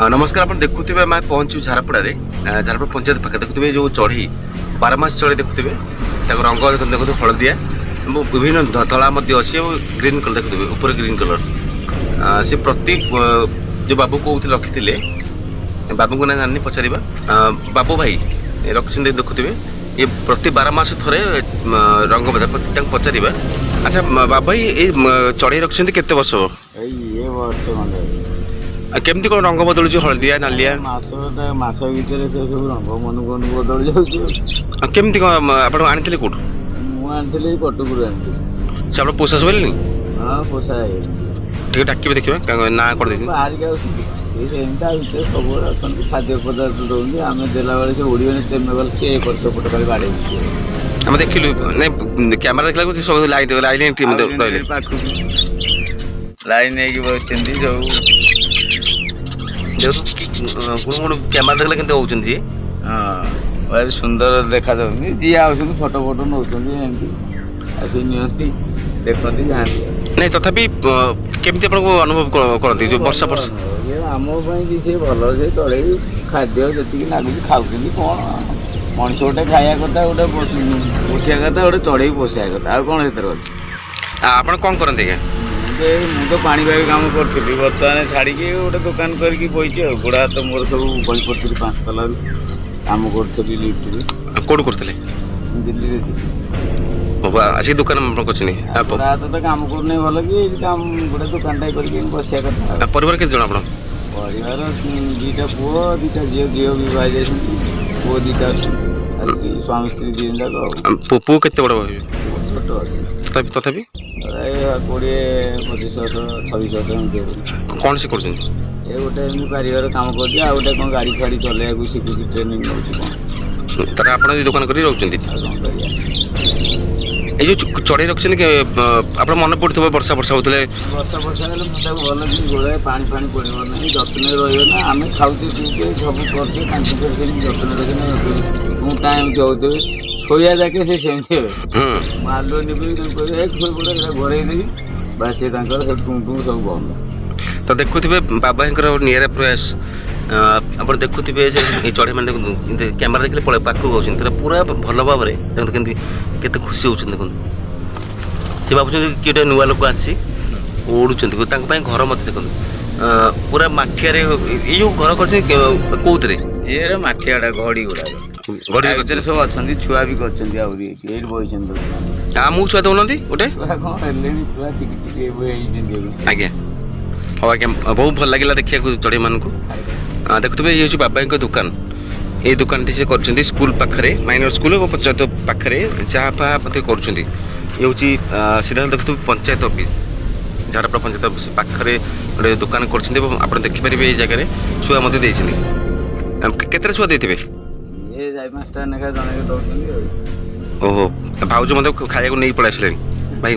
नमस्कार आप देखुवे आम पहुँचू झारपड़ा झारपड़ा पंचायत पाखे देखुवे जो चढ़ी 12 मास चढ़ी देखुवे रंग देखते हलदिया विभिन्न धला अच्छी ग्रीन कलर देखुवे ऊपर ग्रीन कलर से प्रति जो बाबू कौन रखी बाबू को ना जानी पचार बाबू भाई रखी देखुवे ये प्रति 12 मास थे रंग पचार। अच्छा बाबू भाई ये चढ़ई रखिंट केते वर्ष केमती कौन रंग बदलू हलदिया नालिया मास भितर से सब रंग मन मन बदल जामती कौन आप आनी कौट मुझे कटकुर आनी आप पोषा सब हाँ पोषा ठीक डाकिए देखिए ना कर बाहर सब अच्छा खाद्य पदार्थ दौरान आम देला बेले से उड़ीबे टेमेबल सी सेपट खाली बाड़े आम देखिलु नहीं कैमेरा देखला सब लाइन लाइन लाइन नहीं बस कैमेरा देखला केते होउचंदी हाँ भारी सुंदर देखा जाऊँगी जी आसुँच फोटो फोटो नौ आसी नियंती देखती जाती नहीं तथापि केमती आपको अनुभव करती जो वर्षा वर्षा आम सी भल से चढ़े खाद्य जी लगुच खाऊँ कौन मनीष गोटे खाया कथा गोटे पोषिया कथा गोटे चढ़े पोषिया कथा आ कौन से अच्छे आप कौन करते मुझे तो पानी पाइप काम करी बर्तमान छाड़ी गोटे दुकान करके बही गोड़ा हाथ मोर सब बही पड़ी 5 तला काम करी लिफ्ट कौन करते दिल्ली आसिक दुकान हाथ तो काम करने भल कि काम गोटे दुकान टाइप करके बसिया कथा परिवार के जन आप परिवार 2टा पुओ 2टा झील झील बह जाए पुओ 2टा अच्छी स्वामी स्त्री 2 जाक पु के बड़ छोट तथापि 20-25 वर्ष 26 वर्ष कौन से कर ये गोटे कारीगर काम कर गोटे कौन गाड़ी फाड़ी चलैया शिखुची ट्रेनिंग कौन आप दुकान कर ये जो चढ़ई रखिए आप मन पड़े वर्षा वर्षा होते वर्षा वर्षा भल कि गोड़े पानी पानी पड़ो ना जत्न रहा आम खाऊे पीके सब करते जत्न रखे टाइम होते खोया जाके से सेमती माल निपड़े घोड़े देवी बस से टुं टुं सब बंद तो देखुवे बाबा निरा प्रयास आप देखुवे चढ़ई मैंने कैमेरा देखिए पड़े पाखक गए पूरा भल भाव के खुशी होती देखो सी भाव किए नुआ लोक आसी उड़ुंट घर मत देखो पूरा माठिया ये घर कर कौन ये माठियाटा घड़ी गुड़ा घड़ी सब अच्छा छुआ भी कर आमको छुआ दौना गोटे आज्ञा हाँ आज्ञा बहुत भल लगे देखा चढ़ई मानक देखुवे ये बाबा दुकान ये दुकान टी से कर स्कूल पाखे माइनर स्कूल और पंचायत पाखे जहाँ कर सीधा देखुवे पंचायत ऑफिस झारपड़ा पंचायत ऑफिस पाखे गोटे दुकान कर देखिपारे ये जगह छुआ मत केते छुआ देते ओहो भाज मत खाया नहीं पड़े आसले भाई